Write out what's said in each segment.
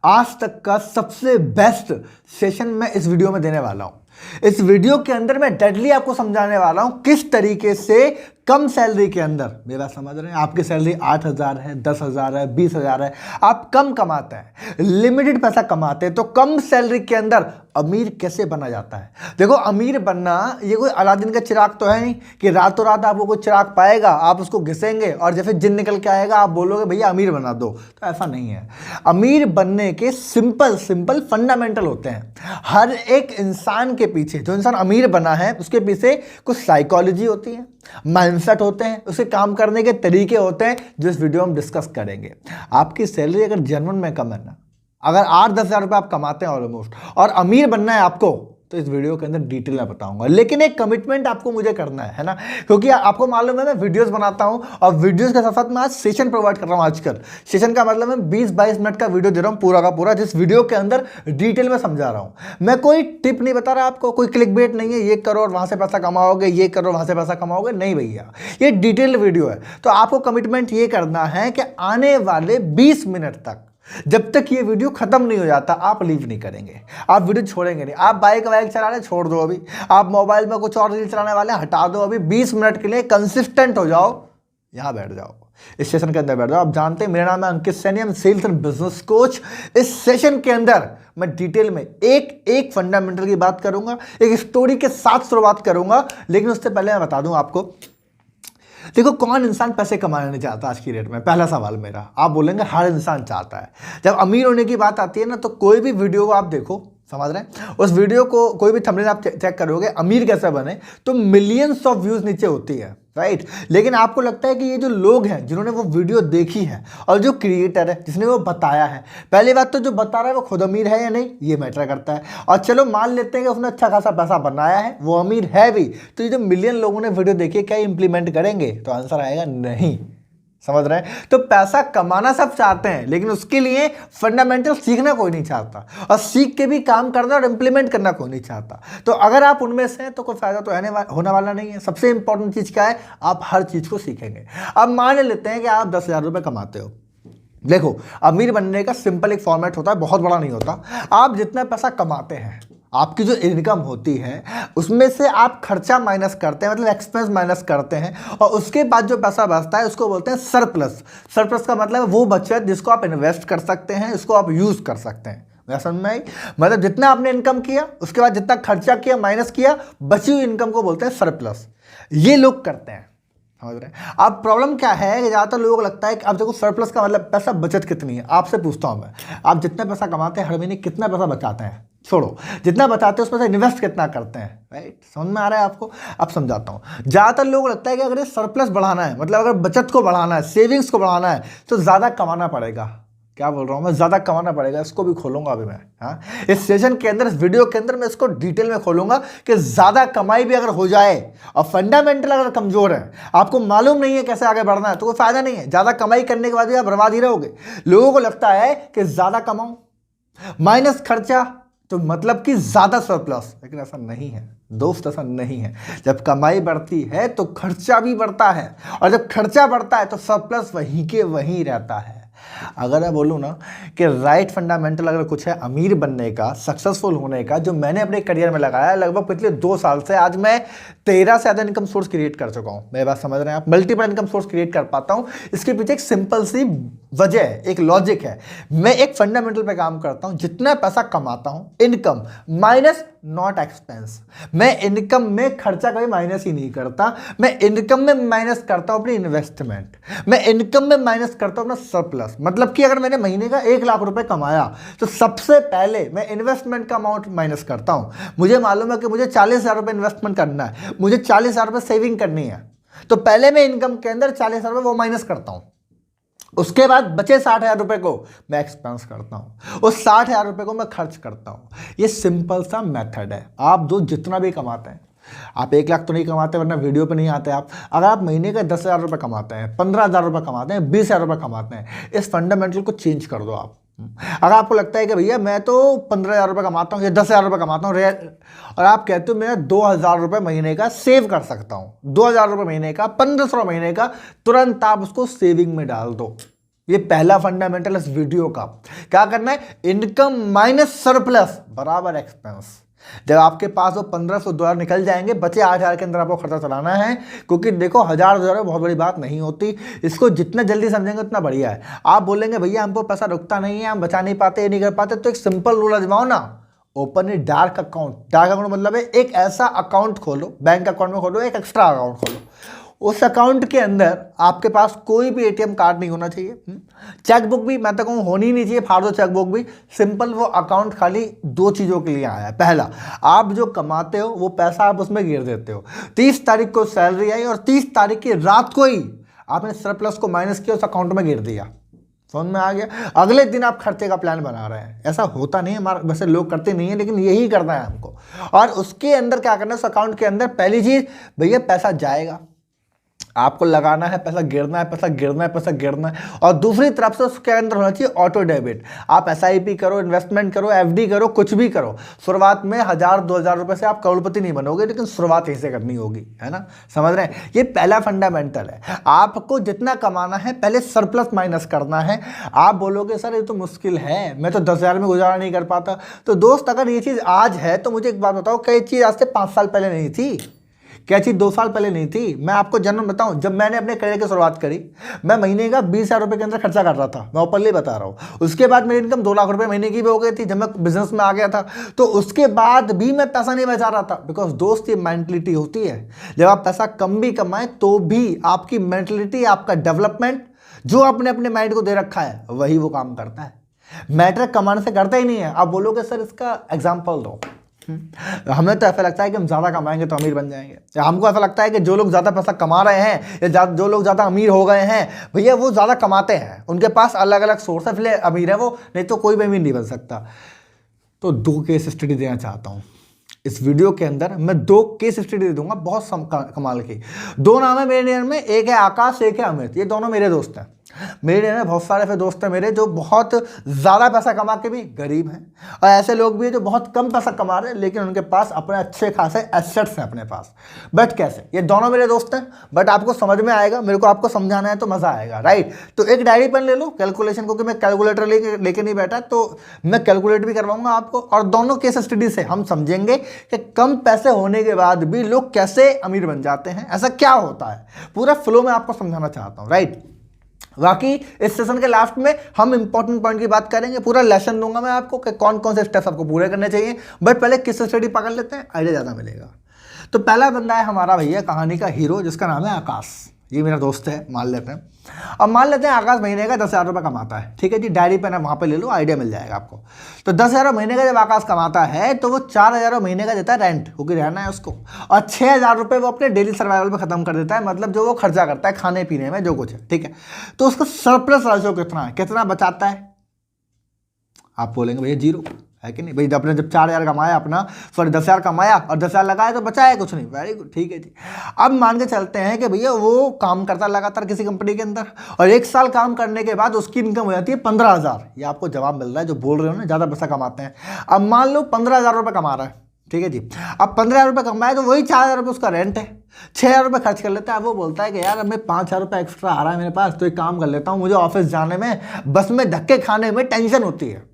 आज तक का सबसे बेस्ट सेशन मैं इस वीडियो में देने वाला हूं। इस वीडियो के अंदर मैं डेडली आपको समझाने वाला हूं किस तरीके से कम सैलरी के अंदर, मेरी बात समझ रहे हैं, आपकी सैलरी 8,000 है, 10,000 है, 20,000 है, आप कम कमाते हैं, लिमिटेड पैसा कमाते हैं, तो कम सैलरी के अंदर अमीर कैसे बना जाता है। देखो, अमीर बनना ये कोई अलादीन का चिराग तो है नहीं कि रातों रात आपको कोई चिराग पाएगा, आप उसको घिसेंगे और जैसे जिन निकल के आएगा आप बोलोगे भैया अमीर बना दो। तो ऐसा नहीं है। अमीर बनने के सिंपल फंडामेंटल होते हैं। हर एक इंसान के पीछे, जो इंसान अमीर बना है उसके पीछे कुछ साइकोलॉजी होती है, माइंडसेट होते हैं, उसके काम करने के तरीके होते हैं, जो इस वीडियो में डिस्कस करेंगे। आपकी सैलरी अगर जेन्युइन में कम है ना, अगर 8-10 हज़ार रुपये आप कमाते हैं ऑलमोस्ट, और अमीर बनना है आपको, तो इस वीडियो के अंदर डिटेल में बताऊंगा। लेकिन एक कमिटमेंट आपको मुझे करना है ना, क्योंकि आपको मालूम है मैं वीडियोस बनाता हूं और वीडियोस के साथ साथ मैं आज सेशन प्रोवाइड कर रहा हूं। आजकल सेशन का मतलब मैं 20-22 मिनट का वीडियो दे रहा हूं पूरा का पूरा, जिस वीडियो के अंदर डिटेल में समझा रहा हूं। मैं कोई टिप नहीं बता रहा आपको, कोई क्लिक बेट नहीं है, ये करो और वहां से पैसा कमाओगे, ये करो वहां से पैसा कमाओगे, नहीं भैया, ये डिटेल वीडियो है। तो आपको कमिटमेंट ये करना है कि आने वाले 20 मिनट तक, जब तक ये वीडियो खत्म नहीं हो जाता, आप लीव नहीं करेंगे, आप वीडियो छोड़ेंगे नहीं। आप बाइक चला रहे, छोड़ दो अभी। आप मोबाइल में कुछ और रील चलाने वाले, हटा दो अभी। 20 मिनट के लिए कंसिस्टेंट हो जाओ, यहां बैठ जाओ, इस सेशन के अंदर बैठ जाओ। आप जानते हैं मेरा नाम है अंकित सैनी, हम सेल्स एंड बिजनेस कोच। इस सेशन के अंदर मैं डिटेल में एक एक फंडामेंटल की बात करूंगा, एक स्टोरी के साथ शुरुआत करूंगा। लेकिन उससे पहले मैं बता दूं आपको, देखो, कौन इंसान पैसे कमाना नहीं चाहता आज की डेट में? पहला सवाल मेरा, आप बोलेंगे हर इंसान चाहता है। जब अमीर होने की बात आती है ना, तो कोई भी वीडियो को आप देखो, समझ रहे हैं, उस वीडियो को कोई भी थंबनेल आप चेक करोगे, अमीर कैसे बने, तो मिलियंस ऑफ व्यूज नीचे होती है, राइट। लेकिन आपको लगता है कि ये जो लोग हैं जिन्होंने वो वीडियो देखी है, और जो क्रिएटर है जिसने वो बताया है, पहली बात तो जो बता रहा है वो खुद अमीर है या नहीं, ये मैटर करता है। और चलो मान लेते हैं कि उसने अच्छा खासा पैसा बनाया है, वो अमीर है भी, तो ये जो मिलियन लोगों ने वीडियो देखी है, क्या इंप्लीमेंट करेंगे? तो आंसर आएगा नहीं। समझ रहे हैं? तो पैसा कमाना सब चाहते हैं, लेकिन उसके लिए फंडामेंटल सीखना कोई नहीं चाहता, और सीख के भी काम करना और इंप्लीमेंट करना कोई नहीं चाहता। तो अगर आप उनमें से हैं तो कोई फायदा तो होने वाला नहीं है। सबसे इंपॉर्टेंट चीज क्या है? आप हर चीज को सीखेंगे। अब मान लेते हैं कि आप 10,000 रुपये कमाते हो। देखो, अमीर बनने का सिंपल एक फॉर्मेट होता है, बहुत बड़ा नहीं होता। आप जितना पैसा कमाते हैं, आपकी जो इनकम होती है, उसमें से आप खर्चा माइनस करते हैं, मतलब एक्सपेंस माइनस करते हैं, और उसके बाद जो पैसा बचता है उसको बोलते हैं सरप्लस। सरप्लस का मतलब है वो बचत जिसको आप इन्वेस्ट कर सकते हैं, इसको आप यूज कर सकते हैं। मैं समझ में आई? मतलब जितना आपने इनकम किया, उसके बाद जितना खर्चा किया, माइनस किया, बची हुई इनकम को बोलते हैं सरप्लस। ये लोग करते हैं, समझ रहे हैं? अब प्रॉब्लम क्या है कि ज़्यादातर लोगों को लगता है कि अब देखो, सरप्लस का मतलब पैसा बचत कितनी है। आपसे पूछता हूं मैं, आप जितना पैसा कमाते हैं हर महीने कितना पैसा बचाते हैं? छोड़ो, जितना बचाते हैं उसमें से इन्वेस्ट कितना करते हैं, राइट? समझ में आ रहा है आपको? अब समझाता हूँ। ज़्यादातर लोगों को लगता है कि अगर ये सरप्लस बढ़ाना है, मतलब अगर बचत को बढ़ाना है, सेविंग्स को बढ़ाना है, तो ज़्यादा कमाना पड़ेगा। क्या बोल रहा हूँ मैं? ज़्यादा कमाना पड़ेगा। इसको भी खोलूंगा अभी मैं, हाँ, इस सेशन के अंदर, इस वीडियो के अंदर मैं इसको डिटेल में खोलूंगा कि ज़्यादा कमाई भी अगर हो जाए और फंडामेंटल अगर कमजोर है, आपको मालूम नहीं है कैसे आगे बढ़ना है, तो कोई फायदा नहीं है। ज़्यादा कमाई करने के बाद भी आप बर्बाद ही रहोगे। लोगों को लगता है कि ज़्यादा कमाऊं माइनस खर्चा, तो मतलब कि ज़्यादा सरप्लस, लेकिन ऐसा नहीं है दोस्त, ऐसा नहीं है। जब कमाई बढ़ती है तो खर्चा भी बढ़ता है, और जब खर्चा बढ़ता है तो सरप्लस वहीं के वहीं रहता है। अगर मैं बोलूँ ना कि राइट फंडामेंटल अगर कुछ है अमीर बनने का, सक्सेसफुल होने का, जो मैंने अपने करियर में लगाया है, लगभग पिछले 2 साल से आज मैं 13 से ज़्यादा इनकम सोर्स क्रिएट कर चुका हूँ। मेरी बात समझ रहे हैं आप? मल्टीपल इनकम सोर्स क्रिएट कर पाता हूँ। इसके पीछे एक सिंपल सी वजह है, एक लॉजिक है। मैं एक फंडामेंटल पे काम करता हूँ, जितना पैसा कमाता हूँ, इनकम माइनस नॉट एक्सपेंस। मैं इनकम में खर्चा कभी माइनस ही नहीं करता। मैं इनकम में माइनस करता हूं अपनी इन्वेस्टमेंट, मैं इनकम में माइनस करता हूं अपना सरप्लस। मतलब कि अगर मैंने महीने का 1 लाख रुपए कमाया, तो सबसे पहले मैं इन्वेस्टमेंट का अमाउंट माइनस करता हूं। मुझे मालूम है कि मुझे 40,000 रुपए इन्वेस्टमेंट करना है, मुझे 40,000 रुपए सेविंग करनी है, तो पहले मैं इनकम के अंदर 40,000 रुपए वो माइनस करता हूं। उसके बाद बचे 60,000 रुपए को मैं एक्सपेंस करता हूं, उस 60,000 रुपए को मैं खर्च करता हूं। ये सिंपल सा मेथड है। आप जो जितना भी कमाते हैं, आप 1 लाख तो नहीं कमाते वरना वीडियो पे नहीं आते आप। अगर आप महीने का 10,000 रुपये कमाते हैं, 15,000 रुपये कमाते हैं, 20,000 रुपये कमाते हैं, इस फंडामेंटल को चेंज कर दो आप। अगर आपको लगता है कि भैया मैं तो 15,000 रुपये कमाता हूँ या 10,000 रुपये कमाता हूँ, और आप कहते हो मैं 2,000 रुपये महीने का सेव कर सकता हूँ, 2,000 रुपये महीने का, 1,500 महीने का, तुरंत आप उसको सेविंग में डाल दो। ये पहला फंडामेंटल इस वीडियो का। क्या करना है, इनकम माइनस सरप्लस बराबर एक्सपेंस। जब आपके पास वो $1500 निकल जाएंगे, बचे 8000 के अंदर आपको खर्चा चलाना है। क्योंकि देखो 1000 बहुत बड़ी बात नहीं होती, इसको जितना जल्दी समझेंगे उतना बढ़िया है। आप बोलेंगे भैया हमको पैसा रुकता नहीं है, हम बचा नहीं पाते, ये नहीं कर पाते, तो एक सिंपल रूल आजमाओ ना, open a dark account. Dark account मतलब है एक ऐसा अकाउंट खोलो, बैंक अकाउंट में खोलो, एक एक्स्ट्रा अकाउंट खोलो। उस अकाउंट के अंदर आपके पास कोई भी एटीएम कार्ड नहीं होना चाहिए, चेकबुक भी मैं तो कहूँ होनी नहीं चाहिए, फाड़ दो चेकबुक भी। सिंपल वो अकाउंट खाली 2 चीज़ों के लिए आया है। पहला, आप जो कमाते हो वो पैसा आप उसमें गिर देते हो। 30 तारीख को सैलरी आई और 30 तारीख की रात को ही आपने सरप्लस को माइनस किया, उस अकाउंट में गिर दिया। समझ में आ गया? अगले दिन आप खर्चे का प्लान बना रहे हैं। ऐसा होता नहीं है, हमारे वैसे लोग करते नहीं है, लेकिन यही करना है हमको। और उसके अंदर क्या करना है, उस अकाउंट के अंदर पहली चीज़, भैया पैसा जाएगा, आपको लगाना है, पैसा गिरना है, पैसा गिरना है, पैसा गिरना है। और दूसरी तरफ से उसके अंदर होना चाहिए ऑटो डेबिट। आप SIP करो, इन्वेस्टमेंट करो, FD करो, कुछ भी करो। शुरुआत में 1000-2000 रुपए से आप करोड़पति नहीं बनोगे, लेकिन शुरुआत यहीं से करनी होगी, है ना? समझ रहे हैं? ये पहला फंडामेंटल है। आपको जितना कमाना है पहले सरप्लस माइनस करना है। आप बोलोगे सर ये तो मुश्किल है, मैं तो 10,000 में गुजारा नहीं कर पाता। तो दोस्त अगर ये चीज़ आज है तो मुझे एक बात बताओ, क्या ये चीज़ आज से 5 साल पहले नहीं थी? क्या चीज़ 2 साल पहले नहीं थी? मैं आपको जन्म बताऊं, जब मैंने अपने करियर की शुरुआत करी, मैं महीने का 20,000 रुपये के अंदर खर्चा कर रहा था। मैं ओपनली बता रहा हूँ। उसके बाद मेरी इनकम 2 लाख रुपए महीने की भी हो गई थी जब मैं बिजनेस में आ गया था। तो उसके बाद भी मैं पैसा नहीं बचा रहा था, बिकॉज दोस्त ये मेंटलिटी होती है, जब आप पैसा कम भी कमाएं तो भी आपकी मेंटलिटी, आपका डेवलपमेंट जो आपने अपने माइंड को दे रखा है वही वो काम करता है। मैटर कमाने से करता ही नहीं है। आप बोलोगे सर इसका एग्जाम्पल दो। हमें तो ऐसा लगता है कि हम ज़्यादा कमाएंगे तो अमीर बन जाएंगे, या हमको ऐसा लगता है कि जो लोग ज़्यादा पैसा कमा रहे हैं या जो लोग ज़्यादा अमीर हो गए हैं, भैया वो ज़्यादा कमाते हैं, उनके पास अलग अलग सोर्स है, इसलिए अमीर है वो, नहीं तो कोई भी अमीर नहीं बन सकता। तो 2 केस स्टडी देना चाहता हूँ इस वीडियो के अंदर। मैं 2 केस स्टडी दे दूंगा, बहुत कमाल की। 2 नाम है मेरे नज़र में, एक है आकाश, एक है अमित। ये दोनों मेरे दोस्त हैं। मेरे ना बहुत सारे दोस्त हैं मेरे जो बहुत ज़्यादा पैसा कमा के भी गरीब हैं, और ऐसे लोग भी हैं जो बहुत कम पैसा कमा रहे हैं लेकिन उनके पास अपने अच्छे खासे एसेट्स हैं अपने पास। बट कैसे? ये दोनों मेरे दोस्त हैं, बट आपको समझ में आएगा, मेरे को आपको समझाना है तो मज़ा आएगा, राइट? तो एक डायरी पेन ले लो, कैलकुलेशन, क्योंकि मैं कैलकुलेटर लेके नहीं बैठा, तो मैं कैलकुलेट भी करवाऊंगा आपको। और दोनों केस स्टडी से हम समझेंगे कि कम पैसे होने के बाद भी लोग कैसे अमीर बन जाते हैं, ऐसा क्या होता है। पूरा फ्लो में आपको समझाना चाहता हूँ, राइट? बाकी इस सेशन के लास्ट में हम इंपॉर्टेंट पॉइंट की बात करेंगे, पूरा लेसन दूंगा मैं आपको कि कौन कौन से स्टेप्स आपको पूरे करने चाहिए। बट पहले किस स्टडी पकड़ लेते हैं, आइडिया ज़्यादा मिलेगा। तो पहला बंदा है हमारा भैया कहानी का हीरो, जिसका नाम है आकाश। ये मेरा दोस्त है, मान लेते हैं। अब मान लेते हैं आकाश महीने का 10,000 रुपये कमाता है, ठीक है जी? डायरी पेन है, वहाँ पे ले लो, आइडिया मिल जाएगा आपको। तो 10,000 महीने का जब आकाश कमाता है तो वो 4,000 महीने का देता है रेंट, क्योंकि रहना है उसको, और 6,000 रुपये वो अपने डेली सर्वाइवल पे खत्म कर देता है, मतलब जो वो खर्चा करता है खाने पीने में जो कुछ है, ठीक है? तो उसका सरप्लस राशि कितना है, कितना बचाता है? आप बोलेंगे भैया 0 है कि नहीं भाई? आपने जब 4,000 कमाया अपना, सॉरी 10,000 कमाया और 10,000 लगाया तो बचा है कुछ नहीं। वेरी गुड, ठीक है जी। अब मान के चलते हैं कि भैया वो काम करता लगातार किसी कंपनी के अंदर, और 1 साल काम करने के बाद उसकी इनकम हो जाती है 15,000। ये आपको जवाब मिल रहा है जो बोल रहे हो ना ज़्यादा पैसा कमाते हैं। अब मान लो 15,000 रुपये कमा रहा है, ठीक है जी? अब 15,000 रुपये कमाया तो वही 4,000 रुपये उसका रेंट है, 6,000 रुपये खर्च कर लेता है। वो बोलता है कि यार अब मैं 5,000 रुपये एक्स्ट्रा आ रहा है मेरे पास, तो एक काम कर लेता हूँ, मुझे ऑफिस जाने में, बस में धक्के खाने में टेंशन होती है,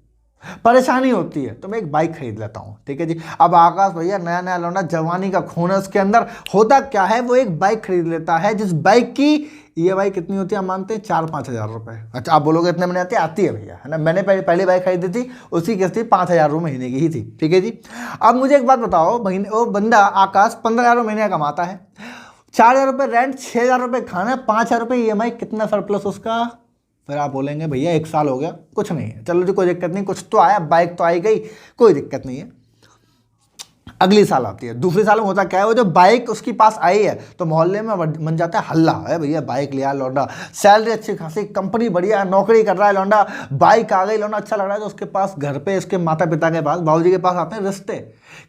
परेशानी होती है, तो मैं एक बाइक खरीद लेता हूँ, ठीक है जी? अब आकाश भैया नया नया लौंडा, जवानी का खून है उसके अंदर, होता क्या है, वो एक बाइक खरीद लेता है जिस बाइक की EMI कितनी होती है हम मानते हैं 4-5 हज़ार रुपये। अच्छा, आप बोलोगे इतने में आती है भैया, है ना? मैंने पहली बाइक खरीदी थी, उसकी किस्त थी 5,000 रुपये महीने की ही थी, ठीक है जी? अब मुझे एक बात बताओ, महीने वो बंदा आकाश 15,000 महीने का कमाता है, 4,000 रुपये रेंट, 6,000 रुपये खाना, 5,000 रुपये EMI, कितना सरप्लस उसका? फिर आप बोलेंगे भैया 1 साल हो गया, कुछ नहीं है, चलो जी कोई दिक्कत नहीं, कुछ तो आया, बाइक तो आई गई, कोई दिक्कत नहीं है। अगली साल आती है, दूसरी साल में होता क्या है, वो जो बाइक उसके पास आई है तो मोहल्ले में बन जाता है हल्ला, है भैया बाइक लिया लौंडा, सैलरी अच्छी खासी, कंपनी बढ़िया, नौकरी कर रहा है लौंडा, बाइक आ गई, लौंडा अच्छा लग रहा है। तो उसके पास घर पे उसके माता पिता के पास, बाबूजी के पास आते हैं रिश्ते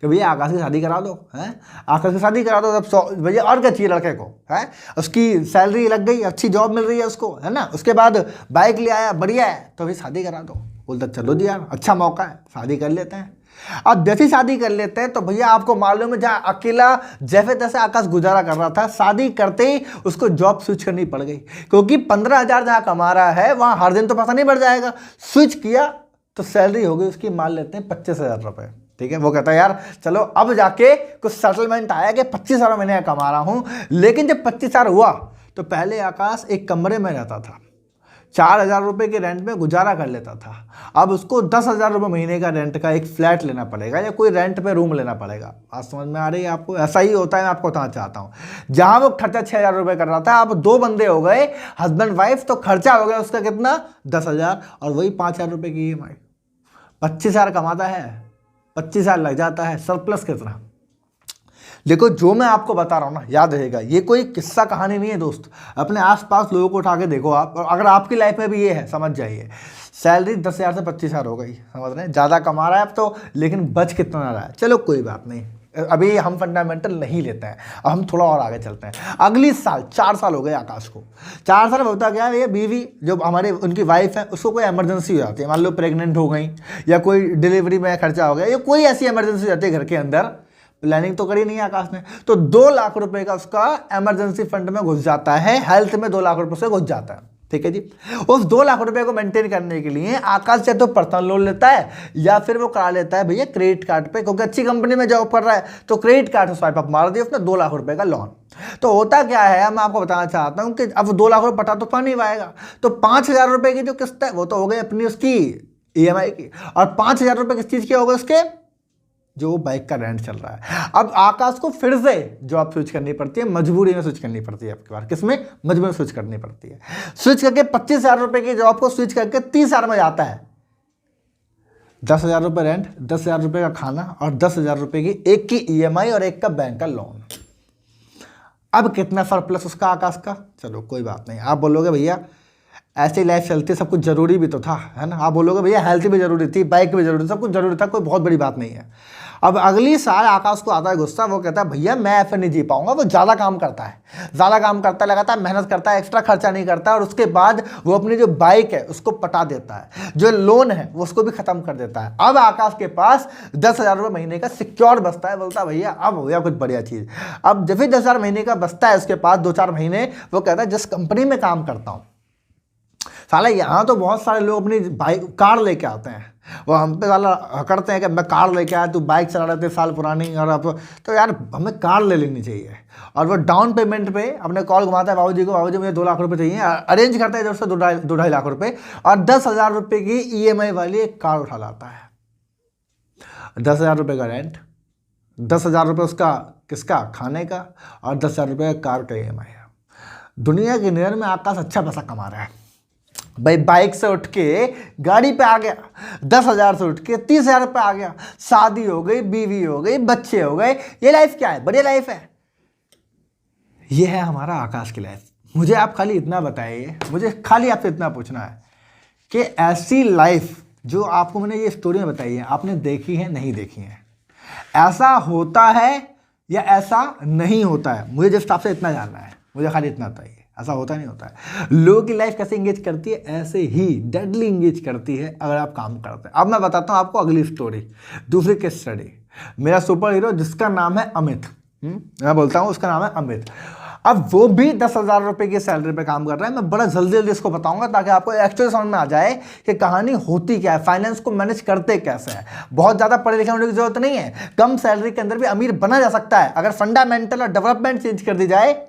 कि भैया आकाश की शादी करा दो, है आकाश की शादी करा दो। तब भैया और क्या चाहिए लड़के को, है उसकी सैलरी लग गई, अच्छी जॉब मिल रही है उसको, है ना? उसके बाद बाइक ले आया, बढ़िया है, तो भाई शादी करा दो। बोलता चलो जी यार अच्छा मौका है, शादी कर लेते हैं। अब जैसी शादी कर लेते हैं तो भैया आपको मालूम है जहाँ अकेला जैसे तैसे आकाश गुजारा कर रहा था, शादी करते ही उसको जॉब स्विच करनी पड़ गई, क्योंकि 15,000 जहाँ कमा रहा है वहाँ हर दिन तो पैसा नहीं बढ़ जाएगा। स्विच किया तो सैलरी हो गई उसकी, मान लेते हैं 25,000 रुपये। ठीक है, वो कहता है यार चलो अब जाके कुछ सेटलमेंट आया कि 25,000 महीने का कमा रहा हूँ। लेकिन जब 25,000 हुआ तो पहले आकाश एक कमरे में रहता था, 4,000 रुपये के रेंट में गुजारा कर लेता था। अब उसको 10,000 रुपये महीने का रेंट का एक फ्लैट लेना पड़ेगा या कोई रेंट पे रूम लेना पड़ेगा। आज समझ में आ रही है आपको? ऐसा ही होता है, मैं आपको बताना चाहता हूँ। जहाँ वो खर्चा 6,000 रुपये कर रहा था, अब 2 बंदे हो गए हस्बैंड वाइफ, तो खर्चा हो गया उसका कितना? 10,000, और वही 5,000 रुपये की EMI। 25,000 कमाता है, 25,000 लग जाता है, सरप्लस कितना? देखो जो मैं आपको बता रहा हूँ ना, याद रहेगा, ये कोई किस्सा कहानी नहीं है दोस्त। अपने आसपास लोगों को उठा के देखो आप, और अगर आपकी लाइफ में भी ये है, समझ जाइए सैलरी 10,000 से 25,000 हो गई, समझ रहे हैं? ज़्यादा कमा रहा है अब तो, लेकिन बच कितना रहा है? चलो कोई बात नहीं, अभी हम फंडामेंटल नहीं लेते हैं, अब हम थोड़ा और आगे चलते हैं। अगली साल 4 साल हो गए आकाश को। 4 साल में होता क्या है, ये बीवी जो हमारे उनकी वाइफ है उसको कोई इमरजेंसी हो जाती है, मान लो प्रेग्नेंट हो गई या कोई डिलीवरी में खर्चा हो गया या कोई ऐसी इमरजेंसी हो जाती है घर के अंदर। प्लानिंग तो करी नहीं आकाश ने, तो 2 लाख रुपए का उसका इमरजेंसी फंड में घुस जाता है, हेल्थ में 2 लाख रुपए से घुस जाता है। ठीक है जी, उस 2 लाख रुपए को मेंटेन करने के लिए आकाश चाहे तो पर्सनल लोन लेता है या फिर वो करा लेता है भैया क्रेडिट कार्ड पे, क्योंकि अच्छी कंपनी में जॉब कर रहा है तो क्रेडिट कार्ड से स्वाइप अप मार दिया उसने 2 लाख रुपए का लोन। तो होता क्या है, मैं आपको बताना चाहता हूं कि अब 2 लाख रुपए पटा तो नहीं पाएगा, तो 5,000 रुपए की जो किस्त है वो तो हो गई अपनी उसकी EMI की, और 5,000 रुपए किस चीज के हो गए उसके, जो बाइक का रेंट चल रहा है। अब आकाश को फिर से जॉब स्विच करनी पड़ती है, मजबूरी में स्विच करनी पड़ती है आपके पास। किसमें? मजबूरी में स्विच करनी पड़ती है। स्विच करके 25,000 रुपए की जॉब को स्विच करके 30,000 में जाता है। 10,000 रुपये रेंट, 10,000 रुपये का खाना और 10,000 रुपये की एक की EMI और एक का बैंक का लोन। अब कितना सरप्लस उसका आकाश का? चलो कोई बात नहीं, आप बोलोगे भैया ऐसी लाइफ चलती, सब कुछ जरूरी भी तो था, है ना? आप बोलोगे भैया हेल्थ भी जरूरी थी, बाइक भी जरूरी थी, सब कुछ जरूरी था, कोई बहुत बड़ी बात नहीं है। अब अगली साल आकाश को आता है गुस्सा, वो कहता है भैया मैं ऐसे नहीं जी पाऊंगा। वो ज़्यादा काम करता है, लगातार मेहनत करता है, एक्स्ट्रा खर्चा नहीं करता, और उसके बाद वो अपनी जो बाइक है उसको पटा देता है, जो लोन है वो उसको भी खत्म कर देता है। अब आकाश के पास 10,000 रुपये महीने का सिक्योर बचता है। बोलता है भैया अब हो गया कुछ बढ़िया चीज़। अब जब भी 10,000 महीने का बचता है उसके पास 2-4 महीने, वो कहता है जिस कंपनी में काम करता हूँ साला, यहाँ तो बहुत सारे लोग अपनी बाइक कार लेके आते हैं, वो हम पे साला करते हैं कि मैं कार लेके आया, तू बाइक चला रहे थे साल पुरानी, और अब तो यार हमें कार ले लेनी चाहिए। और वो डाउन पेमेंट पे अपने कॉल घुमाता है बाबूजी को, बाबूजी मुझे 2 लाख रुपए चाहिए, अरेंज करता है इधर से 2-2.5 लाख रुपए, और 10,000 रुपये की EMI वाली एक कार उठा लाता है। 10,000 रुपये का रेंट, 10,000 रुपये उसका किसका, खाने का, और 10,000 रुपये कार का EMI है। दुनिया की नज़र में आकाश अच्छा पैसा कमा रहा है भाई। बाइक से उठ के गाड़ी पे आ गया, 10,000 से उठ के 30,000 पे आ गया, शादी हो गई, बीवी हो गई, बच्चे हो गए। ये लाइफ क्या है? बढ़िया लाइफ है। ये है हमारा आकाश की लाइफ। मुझे आप खाली इतना बताइए, मुझे खाली आपसे इतना पूछना है कि ऐसी लाइफ जो आपको मैंने ये स्टोरी में बताई है, आपने देखी है नहीं देखी है? ऐसा होता है या ऐसा नहीं होता है? मुझे जस्ट आपसे इतना जानना है, मुझे खाली इतना बताइए। ऐसा होता नहीं होता है। लोगों की लाइफ कैसे इंगेज करती है, ऐसे ही डेडली इंगेज करती है अगर आप काम करते हैं। अब मैं बताता हूँ आपको अगली स्टोरी, दूसरी केस स्टडी। मेरा सुपर हीरो जिसका नाम है अमित, मैं बोलता हूँ उसका नाम है अमित। अब वो भी 10,000 रुपये की सैलरी पे काम कर रहा है। मैं बड़ा जल्दी इसको बताऊंगा ताकि आपको एक्चुअली समझ में आ जाए कि कहानी होती क्या है, फाइनेंस को मैनेज करते कैसे हैं। बहुत ज़्यादा पढ़े लिखे होने की जरूरत नहीं है, कम सैलरी के अंदर भी अमीर बना जा सकता है अगर फंडामेंटल और डेवलपमेंट चेंज कर दी जाए।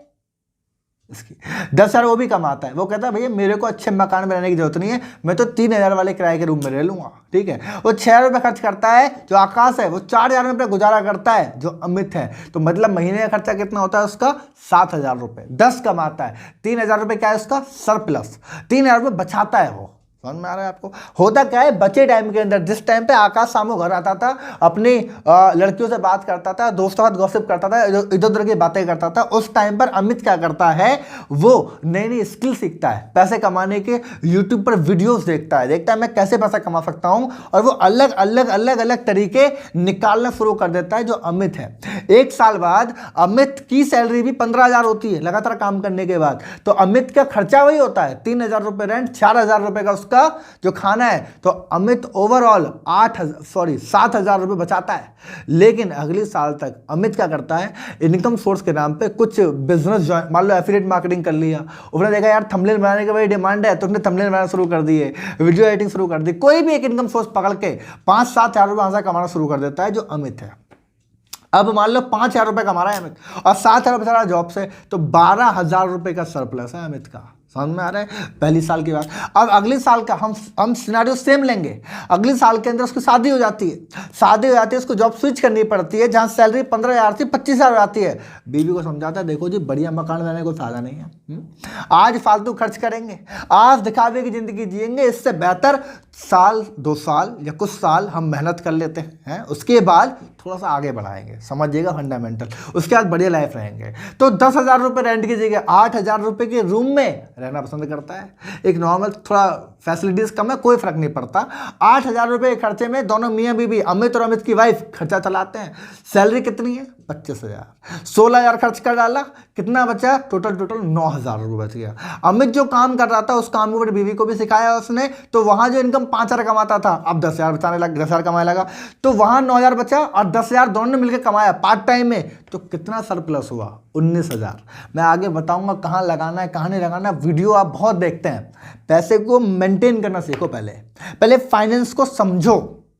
इसकी 10,000 वो भी कमाता है। वो कहता है भैया मेरे को अच्छे मकान में रहने की जरूरत नहीं है, मैं तो 3,000 वाले किराए के रूम में रह लूंगा। ठीक है, वो 6,000 रुपये खर्च करता है जो आकाश है, वो 4,000 रुपये गुजारा करता है जो अमित है। तो मतलब महीने का खर्चा कितना होता है उसका? 7,000 रुपये। 10 कमाता है, 3,000 रुपये क्या है उसका? सरप्लस। 3,000 रुपये बचाता है। वो समझ में आ रहा है आपको? होता क्या है, बचे टाइम के अंदर, जिस टाइम पे आकाश शाम को घर आता था, अपनी लड़कियों से बात करता था, दोस्तों के साथ गॉसिप करता था, इधर उधर की बातें करता था, उस टाइम पर अमित क्या करता है, वो नई नई स्किल सीखता है, पैसे कमाने के यूट्यूब पर वीडियोस देखता है मैं कैसे पैसा कमा सकता हूं, और वो अलग अलग तरीके निकालना शुरू कर देता है जो अमित है। 1 साल बाद अमित की सैलरी भी 15,000 होती है लगातार काम करने के बाद। तो अमित का खर्चा वही होता है, 3,000 रुपये रेंट, 4,000 रुपये का उसका का जो खाना है, तो अमित ओवरऑल 7,000 रुपये बचाता है। लेकिन अगले साल तक अमित क्या करता है, इनकम सोर्स के नाम पे कुछ बिजनेस ज्वाइन, मान लो एफिलिएट मार्केटिंग कर लिया, उसने देखा यार थंबनेल बनाने की बड़ी डिमांड है, तो उसने थंबनेल बनाना शुरू कर दिए, वीडियो एडिटिंग शुरू कर दी, कोई भी एक इनकम सोर्स पकड़ के 5-7 हज़ार रुपये वहाँ से कमाना शुरू कर देता है, जो अमित है। अब मान लो 5,000 रुपये कमा रहा है अमित और 7,000 रुपये जॉब से, तो 12,000 रुपये का सरप्लस है अमित का। समझ में आ रहा है पहली साल की बात। अब अगले साल का हम सिनेरियो सेम लेंगे। अगले साल के अंदर उसकी शादी हो जाती है, उसको जॉब स्विच करनी पड़ती है, जहाँ सैलरी 15,000 से 25,000 आती है। बीवी को समझाता है, देखो जी बढ़िया मकान लेने को फायदा नहीं है, आज फालतू खर्च करेंगे, आज दिखावे की जिंदगी जिएंगे, इससे बेहतर साल 2 साल या कुछ साल हम मेहनत कर लेते हैं, उसके बाद थोड़ा सा आगे बढ़ाएंगे, समझिएगा फंडामेंटल, उसके बाद बढ़िया लाइफ रहेंगे। तो 10,000 रुपये रेंट की जगह 8,000 रुपये के रूम में रहना पसंद करता है। एक नॉर्मल, थोड़ा फैसिलिटीज कम है, कोई फर्क नहीं पड़ता। 8,000 रुपये के खर्चे में दोनों मियाँ बीवी, अमित और अमित की वाइफ खर्चा चलाते हैं। सैलरी कितनी है? 25,000। 16,000 खर्च कर डाला, कितना बचा? टोटल 9,000 रुपये बच गया। अमित जो काम कर रहा था उस काम को बीवी को भी सिखाया उसने, तो वहां जो इनकम 5,000 कमाता था, अब 10,000 बचाने लगा, 10,000 कमाने लगा, तो वहां 9,000 बचा और 10,000 दोनों ने मिलकर कमाया पार्ट टाइम में, तो कितना सरप्लस हुआ? 19,000। मैं आगे बताऊंगा कहाँ लगाना है कहाँ नहीं लगाना। वीडियो आप बहुत देखते हैं, पैसे को मेंटेन करना सीखो। पहले फाइनेंस को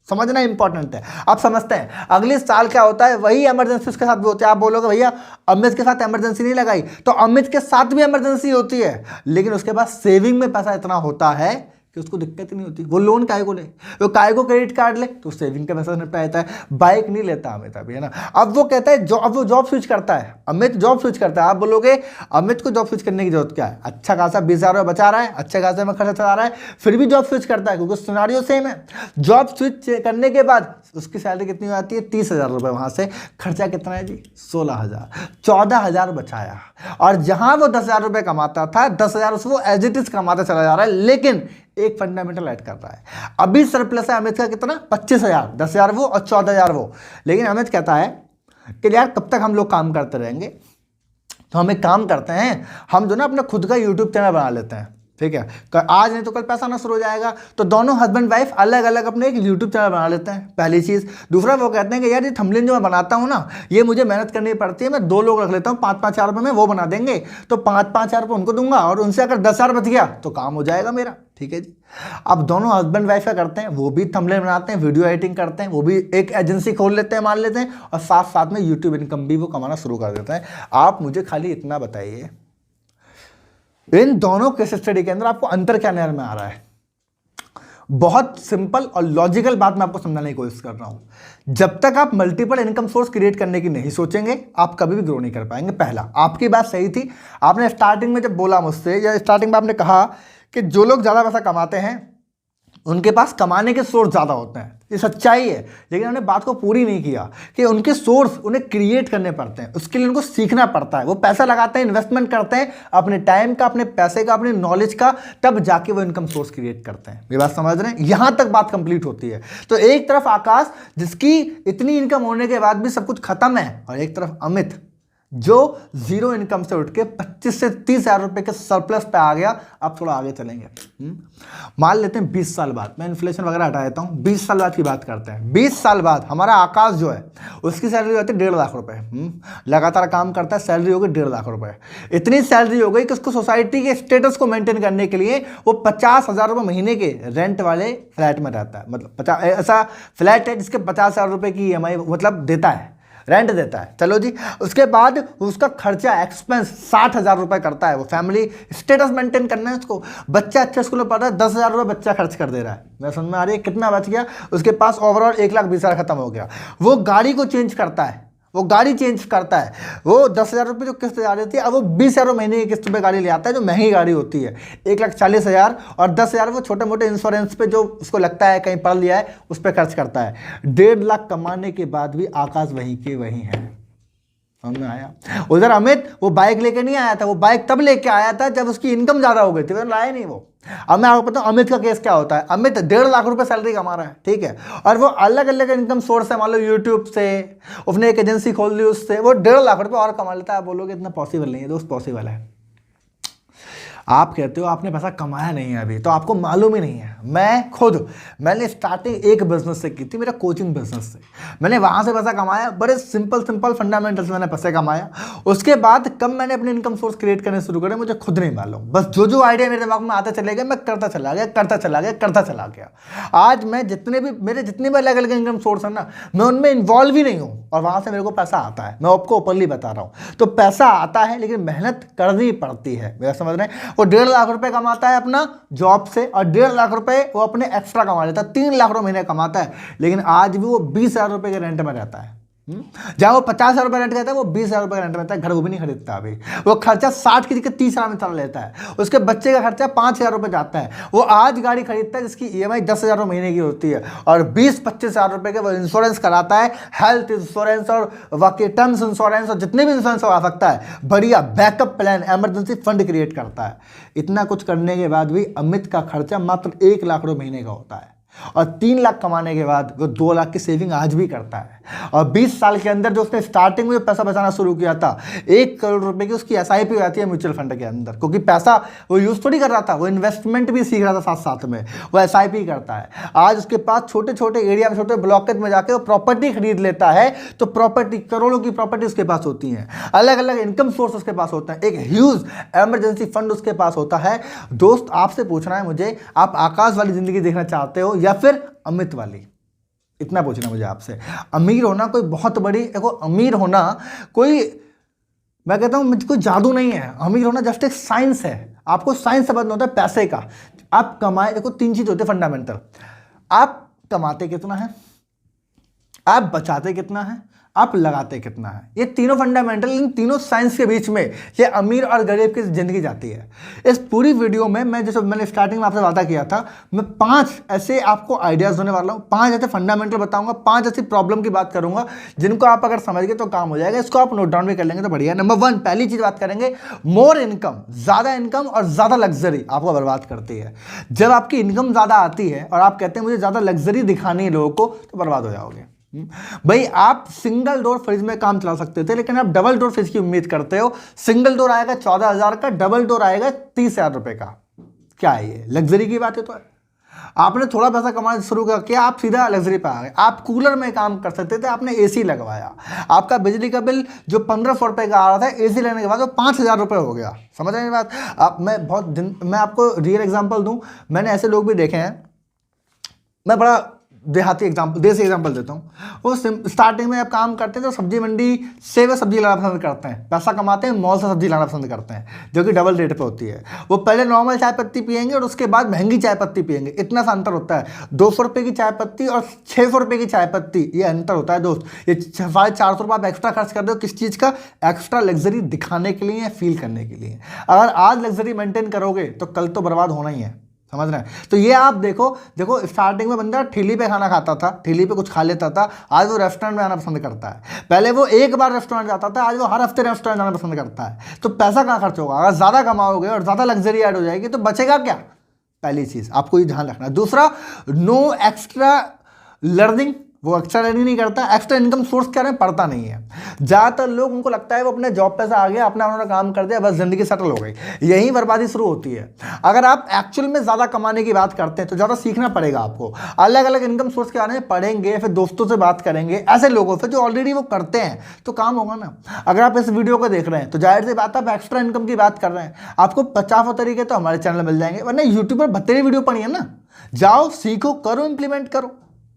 समझना इंपॉर्टेंट है। आप समझते हैं अगले साल क्या होता है, वही इमरजेंसी उसके साथ भी होती है। आप बोलोगे भैया अमित के साथ इमरजेंसी नहीं लगाई, तो अमित के साथ भी इमरजेंसी होती है, लेकिन उसके पास सेविंग में पैसा इतना होता है कि उसको दिक्कत ही नहीं होती। वो लोन काय को ले, वो काय को क्रेडिट कार्ड ले, तो सेविंग का पैसा निपटा जाता है। बाइक नहीं लेता अमित अभी, है ना। अब वो कहता है अब वो जॉब स्विच करता है, अमित जॉब स्विच करता है। आप बोलोगे अमित को जॉब स्विच करने की जरूरत क्या है, अच्छा खासा 20,000 रुपये बचा रहा है, अच्छे खासे में खर्चा चला रहा है, फिर भी जॉब स्विच करता है, क्योंकि सिनेरियो सेम है। जॉब स्विच करने के बाद उसकी सैलरी कितनी हो जाती है? 30,000 रुपये। वहां से खर्चा कितना है जी? 16,000। 14,000 बचाया, और जहां वो 10,000 रुपये कमाता था, 10,000 उसको एज इट इज कमाता चला जा रहा है। लेकिन एक फंडामेंटल ऐड कर रहा है, अभी सरप्लस है अमित का कितना? 25,000। 10,000 वो और 14,000 वो। लेकिन अमित कहता है कि यार कब तक हम लोग काम करते रहेंगे, तो हम एक काम करते हैं, हम जो ना अपना खुद का यूट्यूब चैनल बना लेते हैं, ठीक है। आज नहीं तो कल पैसा ना शुरू हो जाएगा, तो दोनों हस्बैंड वाइफ अलग अलग अपने एक यूट्यूब चैनल बना लेते हैं, पहली चीज़। दूसरा वो कहते हैं कि यार ये थंबनेल जो मैं बनाता हूँ ना, ये मुझे मेहनत करनी पड़ती है, मैं 2 लोग रख लेता हूँ, 5-5 हज़ार रुपये में वो बना देंगे, तो 5-5 हज़ार रुपये उनको दूंगा, और उनसे अगर 10,000 बच गया तो काम हो जाएगा मेरा, ठीक है जी। अब दोनों हस्बैंड वाइफ क्या करते हैं, वो भी थंबनेल बनाते हैं, वीडियो एडिटिंग करते हैं, वो भी एक एजेंसी खोल लेते हैं, मान लेते हैं, और साथ साथ में यूट्यूब इनकम भी वो कमाना शुरू कर देते हैं। आप मुझे खाली इतना बताइए, इन दोनों केस स्टडी के अंदर आपको अंतर क्या नजर में आ रहा है? बहुत सिंपल और लॉजिकल बात मैं आपको समझाने की कोशिश कर रहा हूं। जब तक आप मल्टीपल इनकम सोर्स क्रिएट करने की नहीं सोचेंगे, आप कभी भी ग्रो नहीं कर पाएंगे। पहला, आपकी बात सही थी, आपने स्टार्टिंग में जब बोला मुझसे, या स्टार्टिंग में आपने कहा कि जो लोग ज्यादा पैसा कमाते हैं उनके पास कमाने के सोर्स ज़्यादा होते हैं, ये सच्चाई है। लेकिन उन्होंने बात को पूरी नहीं किया कि उनके सोर्स उन्हें क्रिएट करने पड़ते हैं, उसके लिए उनको सीखना पड़ता है। वो पैसा लगाते हैं, इन्वेस्टमेंट करते हैं अपने टाइम का, अपने पैसे का, अपने नॉलेज का, तब जाके वो इनकम सोर्स क्रिएट करते हैं। ये बात समझ रहे हैं? यहां तक बात कंप्लीट होती है। तो एक तरफ आकाश जिसकी इतनी इनकम होने के बाद भी सब कुछ खत्म है, और एक तरफ अमित जो 0 इनकम से उठ के 25 से 30,000 रुपए के सरप्लस पे आ गया। अब थोड़ा आगे चलेंगे, मान लेते हैं 20 साल बाद, मैं इन्फ्लेशन वगैरह हटा देता हूं, 20 साल बाद की बात करते हैं। 20 साल बाद हमारा आकाश जो है उसकी सैलरी होती है 1.5 लाख रुपए, लगातार काम करता है, सैलरी हो गई 1.5 लाख रुपए। इतनी सैलरी हो गई कि उसको सोसाइटी के स्टेटस को मेंटेन करने के लिए वो 50,000 रुपये महीने के रेंट वाले फ्लैट में रहता है। मतलब ऐसा फ्लैट है जिसके 50,000 रुपये की EMI मतलब देता है, रेंट देता है। चलो जी, उसके बाद उसका खर्चा एक्सपेंस 60,000 रुपये करता है। वो फैमिली स्टेटस मेंटेन करना है उसको। बच्चा अच्छे स्कूल में पढ़ रहा है, 10,000 रुपये बच्चा खर्च कर दे रहा है। मैं समझ में आ रही है कितना बच गया उसके पास? ओवरऑल 1,20,000 खत्म हो गया। वो गाड़ी को चेंज करता है, वो 10,000 रुपये जो किस्त आ रही थी, अब वो 20,000 महीने की किस्त पे गाड़ी ले आता है, जो महंगी गाड़ी होती है। 1,40,000 और 10,000 वो छोटे मोटे इंश्योरेंस पे जो उसको लगता है कहीं पढ़ लिया है उस पर खर्च करता है। 1.5 लाख कमाने के बाद भी आकाश वहीं के वहीं है। समझ में आया? उधर अमित वो बाइक लेके नहीं आया था, वो बाइक तब लेके आया था जब उसकी इनकम ज्यादा हो गई थी, वरना लाया नहीं वो। अब मैं आपको बताऊं अमित का केस क्या होता है। अमित 1.5 लाख रुपए सैलरी कमा रहा है, ठीक है, और वो अलग अलग इनकम सोर्स है, मान लो यूट्यूब से, उसने एक एजेंसी खोल ली, उससे वो 1.5 लाख रुपए और कमा लेता है। आप बोलोगे इतना पॉसिबल नहीं है दोस्त, पॉसिबल है। आप कहते हो आपने पैसा कमाया नहीं है अभी, तो आपको मालूम ही नहीं है। मैंने स्टार्टिंग एक बिजनेस से की थी, मेरा कोचिंग बिजनेस से। मैंने वहाँ से पैसा कमाया, बड़े सिंपल फंडामेंटल्स मैंने पैसे कमाया। उसके बाद कब मैंने अपने इनकम सोर्स क्रिएट करने शुरू करे मुझे खुद नहीं मालूम। बस जो आइडिया मेरे दिमाग में आते चले गए मैं करता चला गया। आज मैं मेरे जितने भी अलग अलग इनकम सोर्स है ना, मैं उनमें इन्वॉल्व ही नहीं हूँ और वहाँ से मेरे को पैसा आता है। मैं आपको ओपनली बता रहा हूँ। तो पैसा आता है लेकिन मेहनत करनी पड़ती है, मेरा समझ रहे हैं। वो 1.5 लाख रुपए कमाता है अपना जॉब से और 1.5 लाख रुपए वो अपने एक्स्ट्रा कमा लेता है, 3 लाख रुपए महीने कमाता है। लेकिन आज भी वो 20,000 रुपए के रेंट में रहता है। जहां वो 50,000 रुपए रेंट करता है वो 20,000 रुपए रेंट रहता है। घर वो भी नहीं खरीदता अभी। वो खर्चा 60 की जगह 30,000 में चला लेता है। उसके बच्चे का खर्चा 5,000 रुपए जाता है। वो आज गाड़ी खरीदता है जिसकी EMI 10,000 रुपए महीने की होती है और 20-25,000 रुपए के वो इंश्योरेंस कराता है, हेल्थ इंश्योरेंस और वकेटन्स इंश्योरेंस और जितने भी इंश्योरेंस आ सकता है। बढ़िया backup plan, emergency fund create करता है। इतना कुछ करने के बाद भी अमित का खर्चा मात्र 1 लाख रुपए महीने का होता है और 3 लाख कमाने के बाद वो 2 लाख की सेविंग आज भी करता है। और 20 साल के अंदर जो उसने स्टार्टिंग में पैसा बचाना शुरू किया था, 1 करोड़ रुपए की उसकी SIP हो जाती है म्यूचुअल फंड के अंदर, क्योंकि पैसा वो यूज थोड़ी कर रहा था, वो इन्वेस्टमेंट भी सीख रहा था साथ साथ में। वो SIP करता है। आज उसके पास छोटे छोटे एरिया में, छोटे ब्लॉकेज में जाके वो प्रॉपर्टी खरीद लेता है। तो प्रॉपर्टी, करोड़ों की प्रॉपर्टी उसके पास होती है, अलग अलग इनकम सोर्स उसके पास होता है, एक ह्यूज इमरजेंसी फंड उसके पास होता है। दोस्त आपसे पूछना है मुझे, आप आकाश वाली जिंदगी देखना चाहते हो या फिर अमित वाली? इतना पूछना मुझे आपसे। अमीर होना कोई बहुत बड़ी, देखो अमीर होना कोई, मैं कहता हूं कोई जादू नहीं है। अमीर होना जस्ट एक साइंस है। आपको साइंस समझना होता है पैसे का। आप कमाए, देखो 3 चीज होते हैं फंडामेंटल। आप कमाते कितना है, आप बचाते कितना है, आप लगाते कितना है। ये तीनों फंडामेंटल, इन तीनों साइंस के बीच में ये अमीर और गरीब की जिंदगी जाती है। इस पूरी वीडियो में मैं, जैसे मैंने स्टार्टिंग में आपसे वादा किया था, मैं 5 ऐसे आपको आइडियाज होने वाला हूं, 5 ऐसे फंडामेंटल बताऊंगा, 5 ऐसी प्रॉब्लम की बात करूंगा जिनको आप अगर समझ गए तो काम हो जाएगा। इसको आप नोट डाउन भी कर लेंगे तो बढ़िया। नंबर 1, पहली चीज बात करेंगे, मोर इनकम। ज्यादा इनकम और ज्यादा लग्जरी आपको बर्बाद करती है। जब आपकी इनकम ज्यादा आती है और आप कहते हैं मुझे ज्यादा लग्जरी दिखानी है लोगों को, तो बर्बाद हो जाओगे। भाई आप सिंगल डोर फ्रिज में काम चला सकते थे, लेकिन आप डबल डोर फ्रिज की उम्मीद करते हो। सिंगल डोर आएगा 14,000 का, डबल डोर आएगा 30,000 रुपए का। क्या है ये? लग्जरी की बात है। तो आपने थोड़ा पैसा कमाना शुरू किया, आप सीधा लग्जरी पे आ गए। आप कूलर में काम कर सकते थे, आपने AC लगवाया। आपका बिजली का बिल जो 1,500 रुपए का आ रहा था, AC लेने के बाद वो 5,000 रुपए हो गया। समझ रहे हैं बात? मैं आपको रियल एग्जाम्पल दूं, मैंने ऐसे लोग भी देखे हैं। मैं बड़ा देसी एग्जांपल देता हूँ। वो स्टार्टिंग में आप काम करते हैं तो सब्जी मंडी से वे सब्जी लाना पसंद करते हैं, पैसा कमाते हैं, मॉल से सब्जी लाना पसंद करते हैं जो कि डबल रेट पे होती है। वो पहले नॉर्मल चाय पत्ती पियेंगे और उसके बाद महंगी चाय पत्ती पियेंगे। इतना सा अंतर होता है। 200 रुपये की चाय पत्ती और 600 रुपये की चाय पत्ती, ये अंतर होता है दोस्त। ये 450 रुपये आप एक्स्ट्रा खर्च कर रहे हो किस चीज़ का? एक्स्ट्रा लग्जरी दिखाने के लिए, फील करने के लिए। अगर आज लग्जरी मेंटेन करोगे तो कल तो बर्बाद होना ही है। समझ रहे हैं? तो ये आप देखो स्टार्टिंग में बंदा ठेली पे खाना खाता था, ठेली पे कुछ खा लेता था, आज वो रेस्टोरेंट में आना पसंद करता है। पहले वो एक बार रेस्टोरेंट जाता था, आज वो हर हफ्ते रेस्टोरेंट जाना पसंद करता है। तो पैसा कहाँ खर्च होगा? अगर ज़्यादा कमाओगे और ज़्यादा लग्जरी ऐड हो जाएगी तो बचेगा क्या? पहली चीज़ आपको ये ध्यान रखना। दूसरा, नो एक्स्ट्रा लर्निंग। वो एक्स्ट्रा लर्निंग नहीं करता, एक्स्ट्रा इनकम सोर्स क्या है पढ़ता नहीं है। ज़्यादातर लोग, उनको लगता है वो अपने जॉब पे से आ गया, अपना उन्होंने काम कर दिया, बस जिंदगी सेटल हो गई। यही बर्बादी शुरू होती है। अगर आप एक्चुअल में ज़्यादा कमाने की बात करते हैं तो ज़्यादा सीखना पड़ेगा आपको। अलग अलग इनकम सोर्स के बारे में पढ़ेंगे, फिर दोस्तों से बात करेंगे, ऐसे लोगों से जो ऑलरेडी वो करते हैं, तो काम होगा ना। अगर आप इस वीडियो को देख रहे हैं तो जाहिर सी बात है आप एक्स्ट्रा इनकम की बात कर रहे हैं। आपको 50 तरीके तो हमारे चैनल मिल जाएंगे, वरना यूट्यूब पर 32 वीडियो पड़ी है ना। जाओ, सीखो, करो, इंप्लीमेंट करो,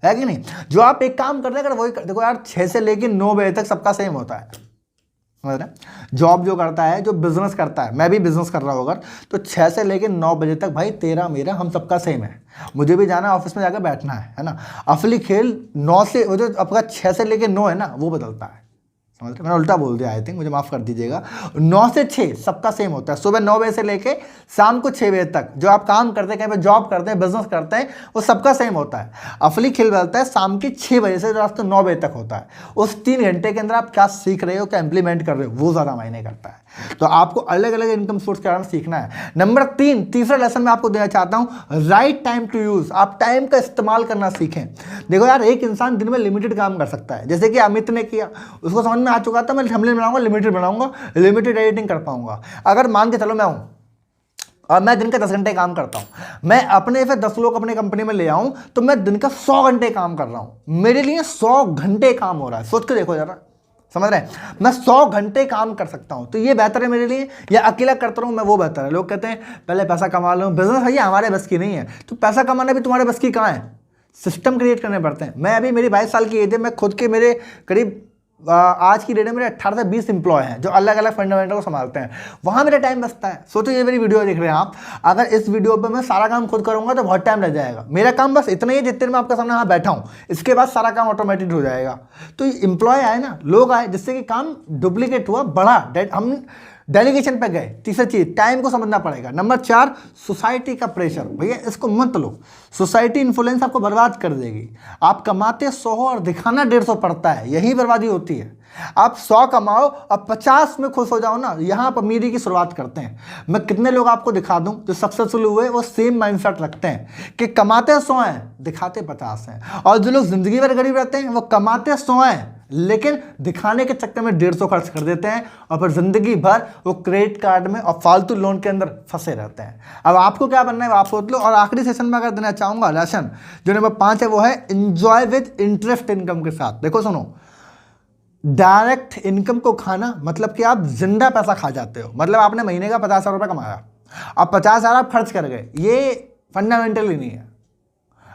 है कि नहीं? जो आप एक काम कर रहे हैं अगर वही देखो यार, 6 से लेकर 9 बजे तक सबका सेम होता है। समझ रहे? जॉब जो करता है, जो बिजनेस करता है, मैं भी बिजनेस कर रहा हूँ अगर, तो 6 से लेकर 9 बजे तक भाई तेरा मेरा हम सबका सेम है। मुझे भी जाना है ऑफिस में जाकर बैठना है ना। असली खेल 9 से, वो जो आपका 6 से लेकर 9 है ना, वो बदलता है। समझ रहे? मैंने उल्टा बोल दिया, आई थिंक, मुझे माफ़ कर दीजिएगा। 9 से 6 सबका सेम होता है। सुबह 9 बजे से लेके शाम को 6 बजे तक जो आप काम करते हैं, कहीं पे जॉब करते हैं, बिजनेस करते हैं, वो सबका सेम होता है। असली खेल बदलता है शाम के 6 बजे से रात को 9 बजे तक होता है। उस 3 घंटे के अंदर आप क्या सीख रहे हो, क्या इंप्लीमेंट कर रहे हो, वो ज़्यादा मायने करता है। तो आपको अलग अलग इनकम सोर्स के बारे में सीखना है। नंबर 3, तीसरा लेसन मैं आपको देना चाहता हूं, राइट टाइम टू यूज। आप टाइम का इस्तेमाल करना सीखें। देखो यार, एक इंसान दिन में लिमिटेड काम कर सकता है, जैसे कि अमित ने किया। उसको समझ में आ चुका था मैं थंबनेल बनाऊंगा, लिमिटेड एडिटिंग कर पाऊंगा। अगर मान के चलो मैं हूं और मैं दिन का 10 घंटे काम करता हूँ, मैं अपने फिर 10 लोग अपने कंपनी में ले आऊँ तो मैं दिन का 100 घंटे काम कर रहा हूँ। मेरे लिए 100 घंटे काम हो रहा है, सोच के देखो जरा, समझ रहे हैं? मैं 100 घंटे काम कर सकता हूँ, तो ये बेहतर है मेरे लिए, या अकेला करता रहूँ मैं वो बेहतर है। लोग कहते हैं पहले पैसा कमा लो, बिजनेस भैया हमारे बस की नहीं है, तो पैसा कमाना भी तुम्हारे बस की कहाँ है, सिस्टम क्रिएट करने पड़ते हैं। मैं अभी मेरी 22 साल की एज है, मैं खुद के मेरे करीब आज की डेट में मेरे 18 से 20 एम्प्लॉय हैं जो अलग अलग फंडामेंटल को संभालते हैं, वहाँ मेरा टाइम बचता है। सोचो ये मेरी वीडियो देख रहे हैं आप, अगर इस वीडियो पे मैं सारा काम खुद करूँगा तो बहुत टाइम लग जाएगा। मेरा काम बस इतना ही जितने मैं आपके सामने यहाँ बैठा हूँ, इसके बाद सारा काम ऑटोमेटिक हो जाएगा। तो एम्प्लॉय आए ना, लोग आए, जिससे कि काम डुप्लीकेट हुआ, बढ़ा, हम डेलीगेशन पे गए। तीसरी चीज टाइम को समझना पड़ेगा। नंबर 4 सोसाइटी का प्रेशर, भैया इसको मत लो, सोसाइटी इन्फ्लुएंस आपको बर्बाद कर देगी। आप कमाते 100 और दिखाना 150 पड़ता है, यही बर्बादी होती है। आप 100 कमाओ और 50 में खुश हो जाओ ना, यहाँ आप अमीरी की शुरुआत करते हैं। मैं कितने लोग आपको दिखा दूं जो सक्सेसफुल हुए, वो सेम माइंडसेट रखते हैं कि कमाते 100 हैं, दिखाते 50 हैं। और जो लोग जिंदगी भर गरीब रहते हैं वो कमाते 100 हैं लेकिन दिखाने के चक्कर में 150 खर्च कर देते हैं, और फिर जिंदगी भर वो क्रेडिट कार्ड में और फालतू लोन के अंदर फंसे रहते हैं। अब आपको क्या बनना है आप सोच लो। और आखिरी सेशन में अगर देना चाहूंगा लेसन, जो नंबर 5 है, वो है एंजॉय विद इंटरेस्ट इनकम के साथ। देखो सुनो, डायरेक्ट इनकम को खाना मतलब कि आप जिंदा पैसा खा जाते हो। मतलब आपने महीने का 50,000 रुपये कमाया, अब 50,000 आप खर्च कर गए, ये फंडामेंटल ही नहीं है,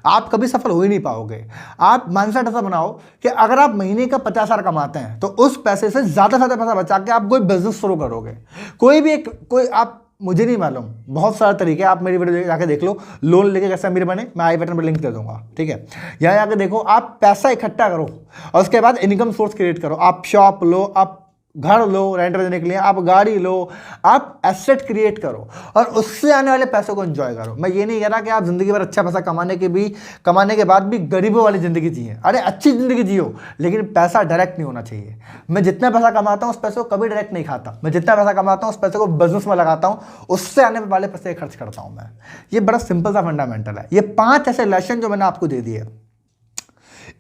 आप कभी सफल हो ही नहीं पाओगे। आप माइंडसेट ऐसा बनाओ कि अगर आप महीने का 50,000 कमाते हैं तो उस पैसे से ज़्यादा पैसा बचा के आप कोई बिजनेस शुरू करोगे। कोई आप, मुझे नहीं मालूम, बहुत सारे तरीके, आप मेरी वीडियो जाके देख लो, लोन लेके कैसे अमीर बने, मैं आई बटन पर लिंक दे दूंगा, ठीक है। यहाँ जाके देखो, आप पैसा इकट्ठा करो और उसके बाद इनकम सोर्स क्रिएट करो। आप शॉप लो, आप घर लो रेंट देने के लिए, आप गाड़ी लो, आप एसेट क्रिएट करो और उससे आने वाले पैसों को एंजॉय करो। मैं ये नहीं कह रहा कि आप जिंदगी भर अच्छा पैसा कमाने के बाद भी गरीबों वाली जिंदगी जिए। अरे अच्छी जिंदगी जियो, लेकिन पैसा डायरेक्ट नहीं होना चाहिए। मैं जितना पैसा कमाता हूँ उस पैसे को कभी डायरेक्ट नहीं खाता। मैं जितना पैसा कमाता हूँ उस पैसे को बिजनेस में लगाता हूँ, उससे आने वाले पैसे खर्च करता हूँ मैं। ये बड़ा सिंपल सा फंडामेंटल है। ये 5 ऐसे लेसन जो मैंने आपको दे दिए।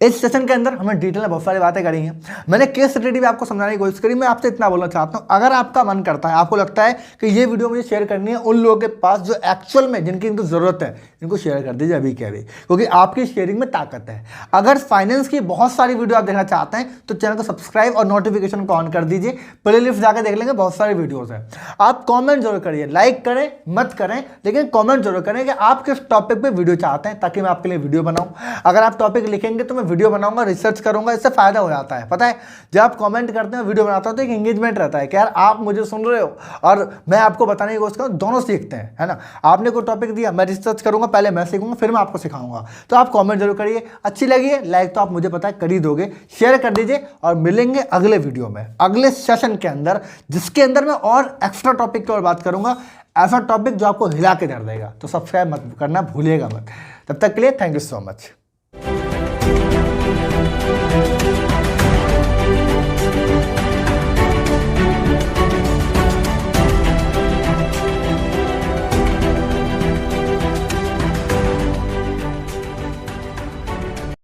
इस सेशन के अंदर हमने डिटेल में बहुत सारी बातें करी हैं, मैंने केस स्टडी भी आपको समझाने की कोशिश करी। मैं आपसे इतना बोलना चाहता हूं, अगर आपका मन करता है, आपको लगता है कि ये वीडियो मुझे शेयर करनी है उन लोगों के पास जो एक्चुअल में जिनकी इनको जरूरत है, इनको शेयर कर दीजिए अभी के अभी, क्योंकि आपकी शेयरिंग में ताकत है। अगर फाइनेंस की बहुत सारी वीडियो आप देखना चाहते हैं तो चैनल को सब्सक्राइब और नोटिफिकेशन को ऑन कर दीजिए। प्ले लिस्ट जाकर देख लेंगे, बहुत सारी वीडियोज है। आप कॉमेंट जरूर करिए, लाइक करें मत करें, लेकिन कॉमेंट जरूर करें कि आप किस टॉपिक पर वीडियो चाहते हैं, ताकि मैं आपके लिए वीडियो बनाऊं। अगर आप टॉपिक लिखेंगे तो मैं वीडियो बनाऊंगा, रिसर्च करूंगा, इससे फायदा हो जाता है। पता है, जब आप कमेंट करते हैं वीडियो बनाता हूं तो एक एंगेजमेंट रहता है कि यार आप मुझे सुन रहे हो और मैं आपको बताने की कोशिश करूं, दोनों सीखते हैं, है ना। आपने कोई टॉपिक दिया, मैं रिसर्च करूंगा, पहले मैं सीखूंगा फिर मैं आपको सिखाऊंगा। तो आप कमेंट जरूर करिए, अच्छी लगी है लाइक तो आप मुझे पता है कर ही दोगे, शेयर कर दीजिए और मिलेंगे अगले वीडियो में, अगले सेशन के अंदर, जिसके अंदर मैं और एक्स्ट्रा टॉपिक की और बात करूंगा, ऐसा टॉपिक जो आपको हिला के धर देगा। तो सब्सक्राइब मत करना भूलिएगा मत। तब तक के लिए थैंक यू सो मच।